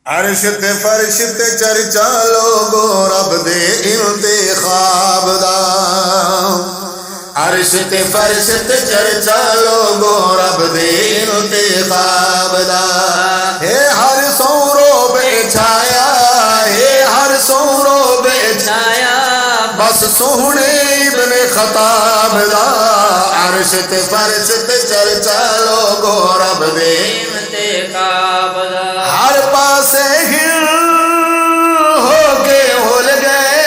عرش تے فرش تے چرچا لوگو رب دے انتخاب دا عرش تے فرش تے چرچا لوگو رب دے انتخاب دا ہے ہر سورو بے چھایا ہے ہر سورو بے چھایا بس سونے ابن خطاب دا عرش تے فرش تے چرچا لوگو رب دے انتخاب دا ہر پاسے ہل ہو کے ہل گئے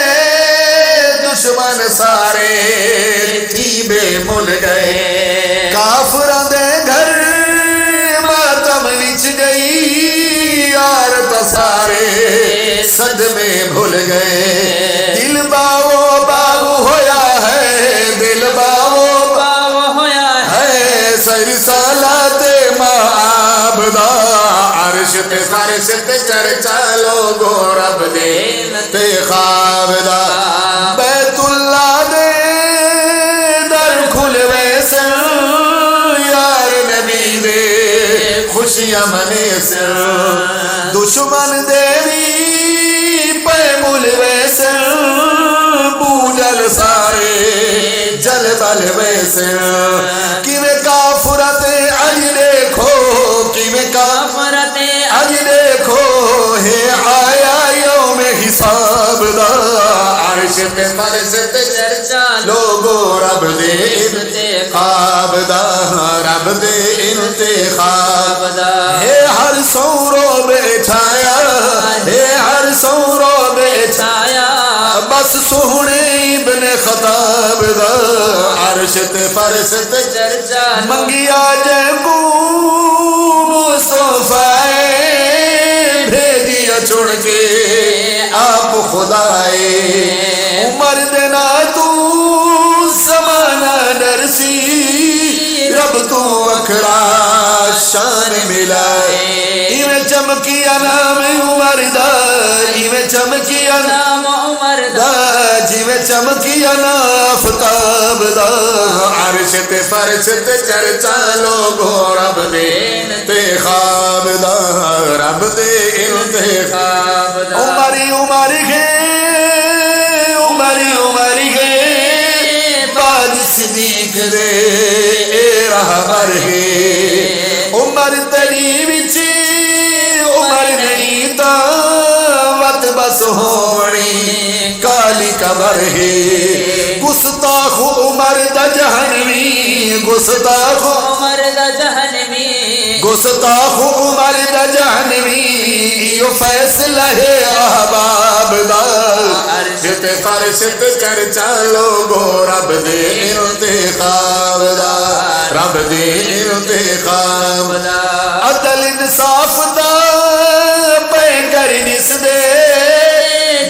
دشمن سارے تھی بے مل گئے کافراں دے گھر ماتم وچ گئی یار سارے صدمے بھول گئے دل باو باو ہویا ہے دل باو باو ہویا ہے سر سالات معاب دا عرش تے فرش تے چرچا لوگو رب دے انتخاب دا بیت اللہ دے در کھل ویسن یار نبی دے خوشیاں منے سن دشمن دے بھی پے مل ویسن بوجل سارے جل بل ویسن کیویں کافرت اج دیکھو کیویں کافرت اج دیکھو ہے آیا یوم حساب دا عرش تے فرش تے چرچا لوگو رب دے انتخاب دا رب دے انتخاب دا ہے ہر سورو بے چھایا ہے ہر سورو بے چھایا بس سونے ابن خطاب دا عرش تے فرش تے چرچا منگیا جے کو مصطفی بھیجیا چھوڑ کے آپ خدائے عمر دینا تو زمانہ نرسی رب تو اکھرا شان ملائے ایویں چمکیا نام عمر دا ایویں چمکیا نام عمر دا جیویں چمکیا نا آفتاب دا عرش تے فرش تے چرچا لوگو رب دے انتخاب دا رب دے انتخاب دا عمری عمری گے عمری عمری گے بعد صدیق دے اے رہبر گے عمر تری وچ عمر نہیں تا وت بس ہونی کالی قبر ہے گستاخ عمر دا جہنمی گستاخ عمر دا جہنمی گستاخ عمر دا جہنمی یہ فیصلہ ہے احباب دا عرش تے فرش تے چرچا لوگو رب دے انتخاب دا رب دے انتخاب دا عدل انصاف دا پہ کر نس دے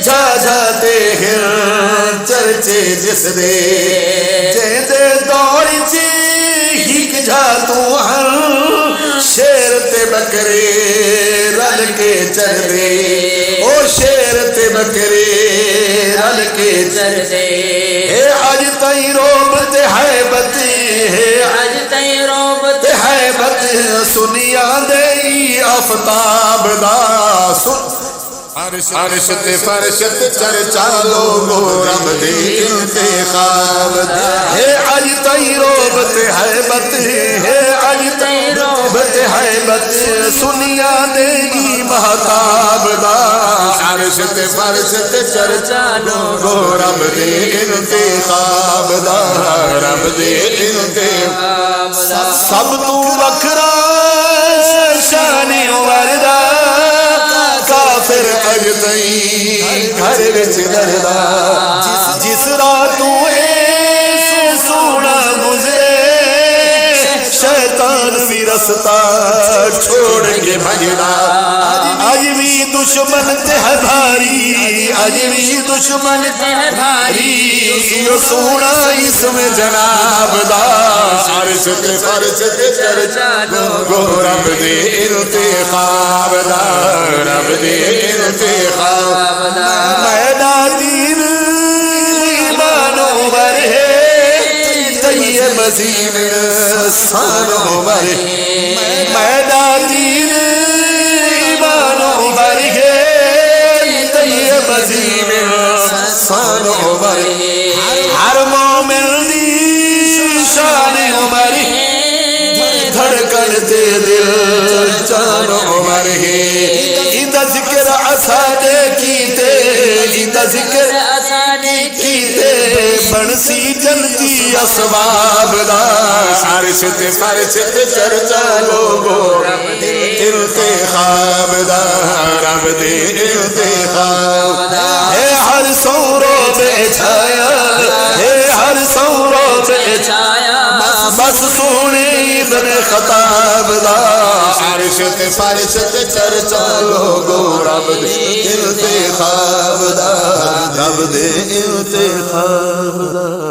جا جاتے ہیں چرچے جس دے جے دے دور چی ہک جا تو ہر شیر تے بکرے رل کے چر دے او شیر تے بکرے رل کے چر دے اے اج تئی روب تے حیبت ہے اج تے روب تے حیبت سنیا دے آفتاب دا عرش تے فرش تے چرچا لوگو رب دے انتخاب ہے اج تئی روب تے حیبت ہے اج تئی روب تے حیبت سنیا دے گی مہتاب دا عرش تے فرش تے چرچا لوگو رب دے انتخاب دا رب دے انتخاب دا سب تو وکھرا شان عمر دا کافر اج تئی گھر وچ ڈردا جس راتوں اے سونا گزرے شیطان بھی رستہ چھوڑ کے بھجدا اج بھی دشمن تے ہے بھاری اج بھی دشمن تے ہے بھاری یہ سونا اسم جناب دا عرش تے فرش تے چرچا لوگو رب دے انتخاب دا رب دے انتخاب دا میدان دین ایمان عمر ہے طیب عظیم سان عمر ہے میدان دین ایمان عمر عمر ہر مومن دی شان عمر دھڑکن تے دل جان عمر ہے ایندا ذکر اسانے کیتے ایندا ذکر کیتے بنسی جنتی اسباب دا عرش تے فرش تے چرچا لوگو انتخاب دا رب دے انتخاب اے ہر سورو بے چھایا اے ہر سورو بے چھایا بس سونے ابن خطاب دا عرش تے فرش تے چرچا لوگو رب دے انتخاب دا رب دے انتخاب دا